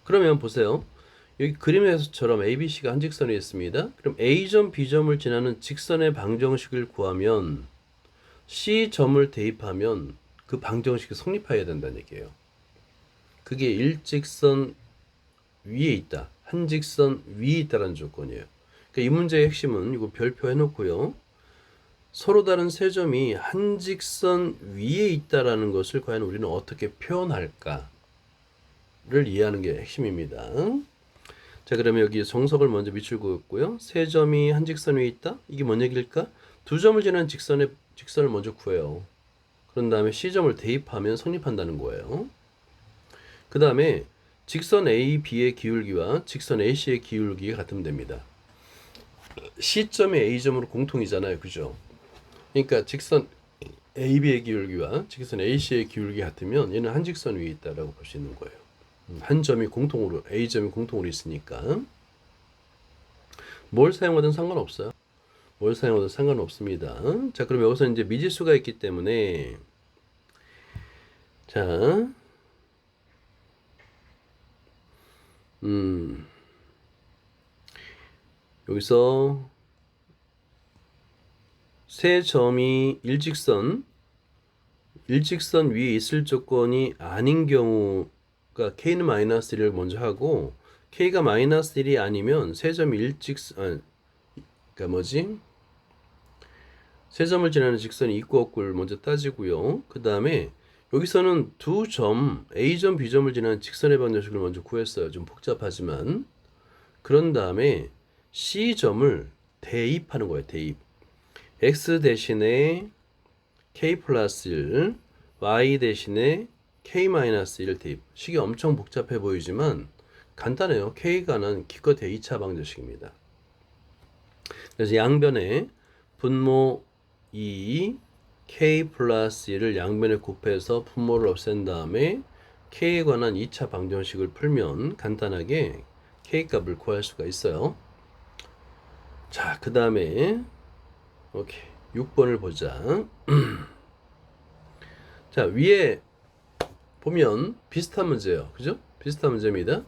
그러면 보세요. 여기 그림에서처럼 ABC가 한 직선에 있습니다. 그럼 A점, B점을 지나는 직선의 방정식을 구하면 C점을 대입하면 그 방정식이 성립해야 된다는 얘기예요. 그게 일직선 위에 있다. 한 직선 위에 있다는 조건이에요. 그러니까 이 문제의 핵심은 이거 별표 해놓고요. 서로 다른 세 점이 한 직선 위에 있다라는 것을 과연 우리는 어떻게 표현할까를 이해하는 게 핵심입니다. 자, 그러면 여기 정석을 먼저 밑줄 그었고요. 세 점이 한 직선 위에 있다? 이게 뭔 얘기일까? 두 점을 지나는 직선을 먼저 구해요. 그런 다음에 C점을 대입하면 성립한다는 거예요. 그 다음에 직선 AB의 기울기와 직선 AC의 기울기가 같으면 됩니다. C점이 A점으로 공통이잖아요. 그죠? 그러니까 직선 AB의 기울기와 직선 AC의 기울기 같으면 얘는 한 직선 위에 있다라고 볼 수 있는 거예요. 한 점이 공통으로 A점이 공통으로 있으니까 뭘 사용하든 상관없어요. 뭘 사용하든 상관없습니다. 자, 그럼 여기서 이제 미지수가 있기 때문에 자, 여기서 세 점이 일직선 위에 있을 조건이 아닌 경우가 K는 마이너스 1을 먼저 하고 K가 마이너스 1이 아니면 세 점이 그러니까 뭐지? 세 점을 지나는 직선이 있고 없고를 먼저 따지고요. 그 다음에 여기서는 두 점, A점, B점을 지나는 직선의 방정식을 먼저 구했어요. 좀 복잡하지만. 그런 다음에 C점을 대입하는 거예요. 대입. X 대신에 K 플러스 1, Y 대신에 K 마이너스 1 대입. 식이 엄청 복잡해 보이지만 간단해요. K가는 기껏 해 2차 방정식입니다. 그래서 양변에 분모 2 K 플러스 1을 양변에 곱해서 분모를 없앤 다음에 K에 관한 2차 방정식을 풀면 간단하게 K 값을 구할 수가 있어요. 자, 그 다음에 오케이 6번을 보자. 자, 위에 보면 비슷한 문제예요. 그죠? 비슷한 문제입니다.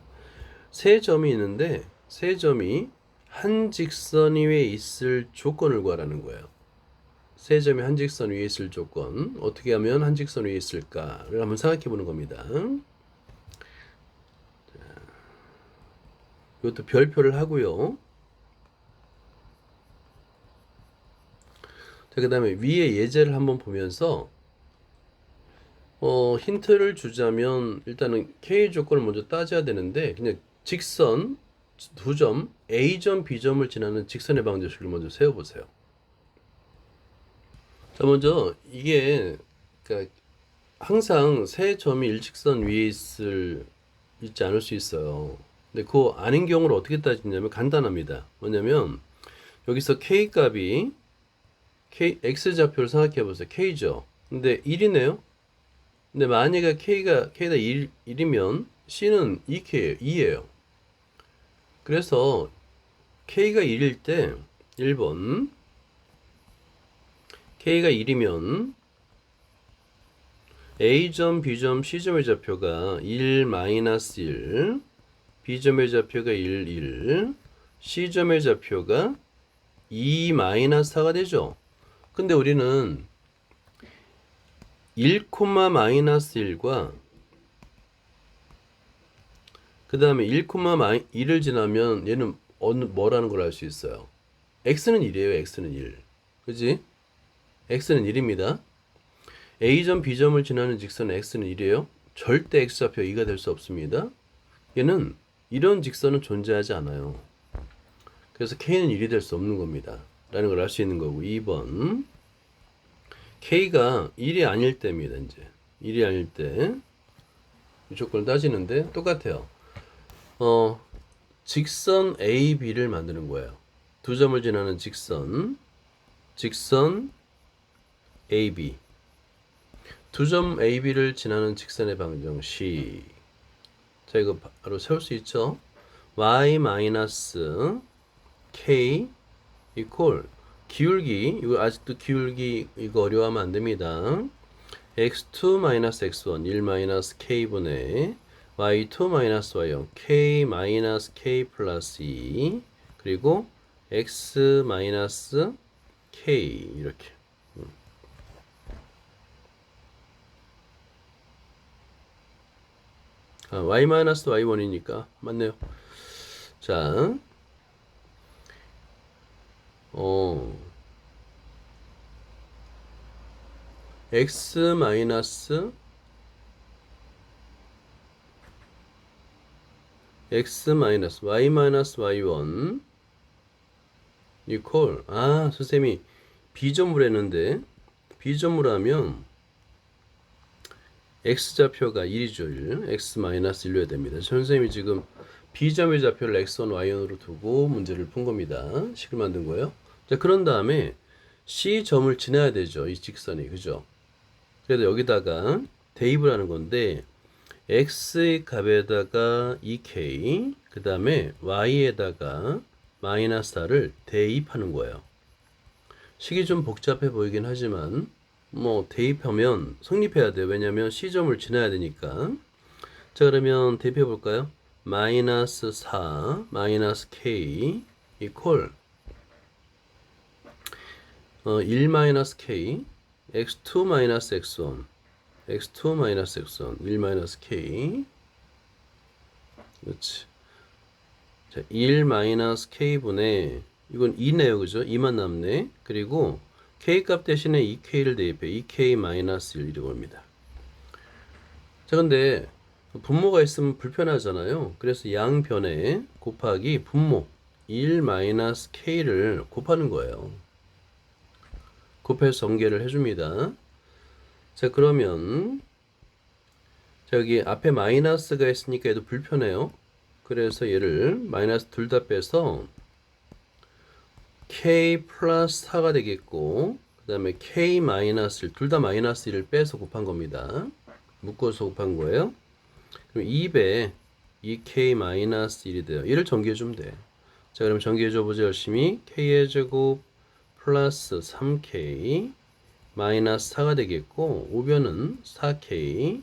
세 점이 있는데 세 점이 한 직선 위에 있을 조건을 구하라는 거예요. 세 점이 한 직선 위에 있을 조건, 어떻게 하면 한 직선 위에 있을까를 한번 생각해 보는 겁니다. 이것도 별표를 하고요. 자, 그 다음에 위에 예제를 한번 보면서 힌트를 주자면 일단은 K 조건을 먼저 따져야 되는데 그냥 직선 두 점 A점 B점을 지나는 직선의 방정식을 먼저 세워보세요. 자, 먼저 이게 그러니까 항상 세 점이 일직선 위에 있지 않을 수 있어요. 근데 그 아닌 경우를 어떻게 따지냐면 간단합니다. 뭐냐면 여기서 K 값이 X 좌표를 생각해 보세요. K죠. 근데 1이네요. 근데 만약에 K가 1이면 C는 2예요. 그래서 K가 1일 때 1번 K가 1이면 A점, B점, C점의 좌표가 1, 마이너스 1, B점의 좌표가 1, 1, C점의 좌표가 2, 마이너스 4가 되죠. 근데 우리는 1, 마이너스 1과 그 다음에 1을 지나면 얘는 뭐라는 걸 알 수 있어요. X는 1이에요. X는 1. 그지? X는 1입니다. A점, B점을 지나는 직선 X는 1이에요. 절대 X좌표 2가 될 수 없습니다. 얘는 이런 직선은 존재하지 않아요. 그래서 K는 1이 될 수 없는 겁니다. 라는 걸 알 수 있는 거고 2번 K가 1이 아닐 때입니다. 이제 1이 아닐 때 이 조건을 따지는데 똑같아요. 직선 AB를 만드는 거예요. 두 점을 지나는 직선 AB 두 점 AB를 지나는 직선의 방정식. 자, 이거 바로 세울 수 있죠. y 마이너스 k 이퀄 기울기, 이거 아직도 기울기 이거 어려워하면 안 됩니다. x2 마이너스 x1 1 마이너스 k분의 y2 마이너스 y1 k 마이너스 k 플러스 2 그리고 x 마이너스 k 이렇게. y 마이너스 y1이니까 맞네요. 자, 어, x 마이너스 y 마이너스 y1 이퀄, 선생님이 비점을 했는데, 비점을 하면 x좌표가 1이죠. 1. x 마이너스 1로 해야 됩니다. 선생님이 지금 b점의 좌표를 x1, y1으로 두고 문제를 푼 겁니다. 식을 만든 거예요. 자, 그런 다음에 c점을 지나야 되죠. 이 직선이. 그죠? 그래서 여기다가 대입을 하는 건데, x의 값에다가 2k, 그 다음에 y에다가 마이너스 4를 대입하는 거예요. 식이 좀 복잡해 보이긴 하지만 뭐 대입하면 성립해야 돼요. 왜냐면 C점을 지나야 되니까. 자, 그러면 대입해 볼까요? 마이너스 4 마이너스 K 이퀄 1 마이너스 K x2 마이너스 x1 x2 마이너스 x1 1 마이너스 K. 그렇지. 자, 1 마이너스 K분의 이건 2네요. 그죠? 2만 남네. 그리고 K값 대신에 2K를 대입해 2K 마이너스 1 이라고 합니다. 자, 근데 분모가 있으면 불편하잖아요. 그래서 양변에 곱하기 분모 1 마이너스 K를 곱하는 거예요. 곱해서 전개를 해줍니다. 자, 그러면 여기 앞에 마이너스가 있으니까 얘도 불편해요. 그래서 얘를 마이너스 둘 다 빼서 k 플러스 4가 되겠고, 그 다음에 k 마이너스 1, 둘 다 마이너스 1을 빼서 곱한 겁니다. 묶어서 곱한 거예요. 그럼 2배 2k 마이너스 1이 돼요. 얘를 전개해주면 돼. 자, 그럼 전개해줘 보자. 열심히. k의 제곱 플러스 3k 마이너스 4가 되겠고, 우변은 4k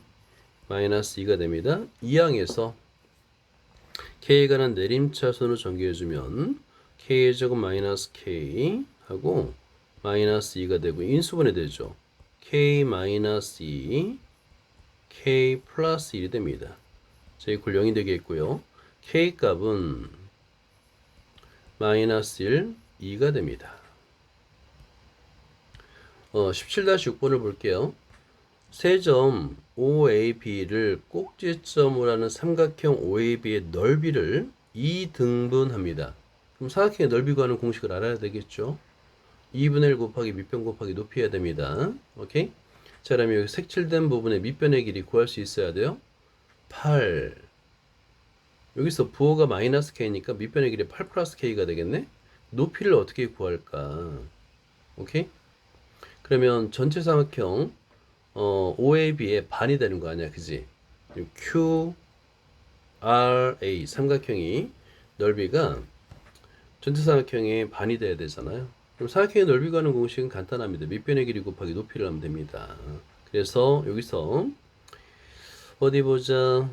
마이너스 2가 됩니다. 이항에서 k에 관한 내림차순으로 전개해주면 k의 제곱 마이너스 k 하고 마이너스 2가 되고 인수분해 되죠. k 마이너스 2 k 플러스 1이 됩니다. 자, 이퀄 0이 되겠고요. k 값은 마이너스 1, 2가 됩니다. 17-6번을 볼게요. 세점 OAB를 꼭지점으로 하는 삼각형 OAB의 넓이를 2등분합니다. 그럼 사각형의 넓이 구하는 공식을 알아야 되겠죠. 2분의 1 곱하기 밑변 곱하기 높이 해야 됩니다. 오케이? 자, 그러면 여기 색칠된 부분의 밑변의 길이 구할 수 있어야 돼요. 8. 여기서 부호가 마이너스 k니까 밑변의 길이 8 플러스 k가 되겠네. 높이를 어떻게 구할까? 오케이? 그러면 전체 삼각형 OAB의 반이 되는 거 아니야, 그지? QRA 삼각형이 넓이가 전체 삼각형의 반이 돼야 되잖아요. 그럼 삼각형의 넓이 구하는 공식은 간단합니다. 밑변의 길이 곱하기 높이를 하면 됩니다. 그래서 여기서 어디 보자.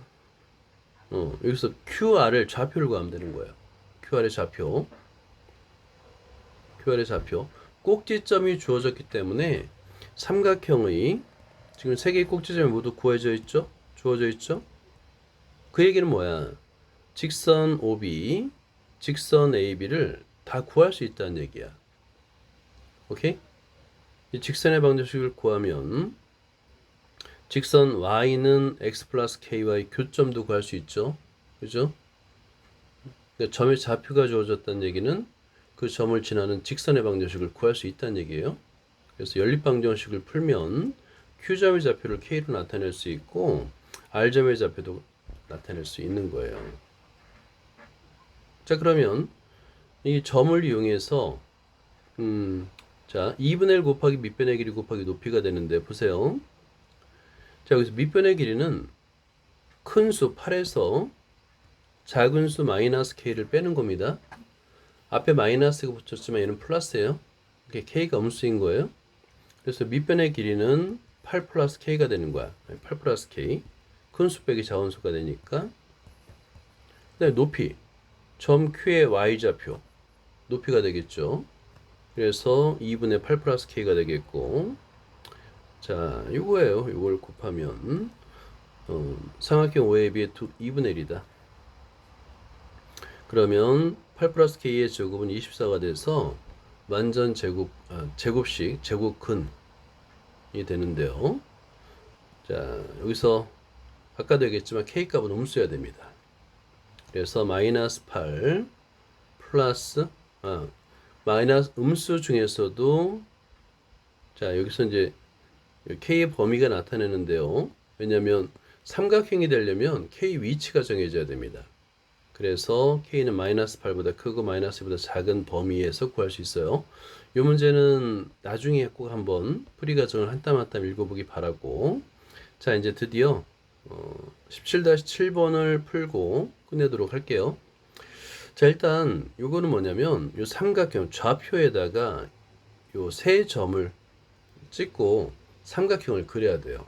여기서 QR을 좌표를 구하면 되는 거예요. QR의 좌표. 꼭지점이 주어졌기 때문에 삼각형의 지금 세 개의 꼭지점이 모두 구해져 있죠? 주어져 있죠? 그 얘기는 뭐야? 직선 OB, 직선 AB를 다 구할 수 있다는 얘기야. 오케이? 이 직선의 방정식을 구하면 직선 Y는 X 플러스 KY 교점도 구할 수 있죠? 그죠? 그러니까 점의 좌표가 주어졌다는 얘기는 그 점을 지나는 직선의 방정식을 구할 수 있다는 얘기예요. 그래서 연립방정식을 풀면 Q점의 좌표를 K로 나타낼 수 있고 R점의 좌표도 나타낼 수 있는 거예요. 자, 그러면 이 점을 이용해서 자, 2분의 1 곱하기 밑변의 길이 곱하기 높이가 되는데 보세요. 자, 여기서 밑변의 길이는 큰 수 8에서 작은 수 마이너스 K를 빼는 겁니다. 앞에 마이너스가 붙였지만 얘는 플러스예요. 이렇게 K가 음수인 거예요. 그래서 밑변의 길이는 8 플러스 K가 되는 거야. 8 플러스 K. 큰 수 빼기 작은 수가 되니까. 그다음에 높이. 점 Q의 Y좌표. 높이가 되겠죠. 그래서 2분의 8 플러스 K가 되겠고. 자, 이거예요. 이걸 곱하면 삼각형 OAB의 2분의 1이다. 그러면 8 플러스 K의 제곱은 24가 돼서 완전 제곱, 제곱식, 제곱근이 되는데요. 자, 여기서 아까도 얘기했지만 K값은 음수여야 됩니다. 그래서 마이너스 8 플러스, 마이너스 음수 중에서도, 자, 여기서 이제 K의 범위가 나타내는데요. 왜냐면 삼각형이 되려면 K 위치가 정해져야 됩니다. 그래서 K는 마이너스 8보다 크고 마이너스 2보다 작은 범위에서 구할 수 있어요. 이 문제는 나중에 꼭 한번 풀이 과정을 한 땀 한 땀 읽어보기 바라고. 자, 이제 드디어 17-7번을 풀고 끝내도록 할게요. 자, 일단 요거는 뭐냐면 요 삼각형 좌표에다가 요 세 점을 찍고 삼각형을 그려야 돼요.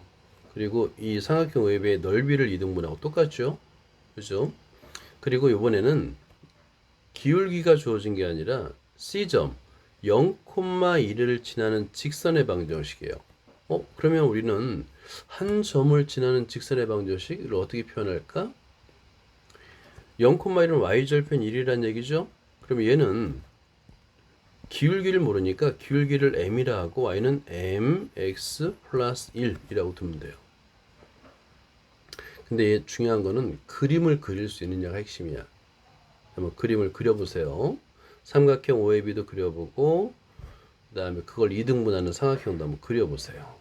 그리고 이 삼각형 외부의 넓이를 이등분하고 똑같죠? 그죠? 그리고 이번에는 기울기가 주어진 게 아니라 C점 0,1을 지나는 직선의 방정식이에요. 그러면 우리는 한 점을 지나는 직선의 방정식을 어떻게 표현할까? 0,1은 y절편 1이란 얘기죠? 그럼 얘는 기울기를 모르니까 기울기를 m이라 하고 y는 mx 플러스 1이라고 두면 돼요. 근데 중요한 거는 그림을 그릴 수 있느냐가 핵심이야. 한번 그림을 그려보세요. 삼각형 OAB도 그려보고 그 다음에 그걸 이등분하는 삼각형도 한번 그려보세요.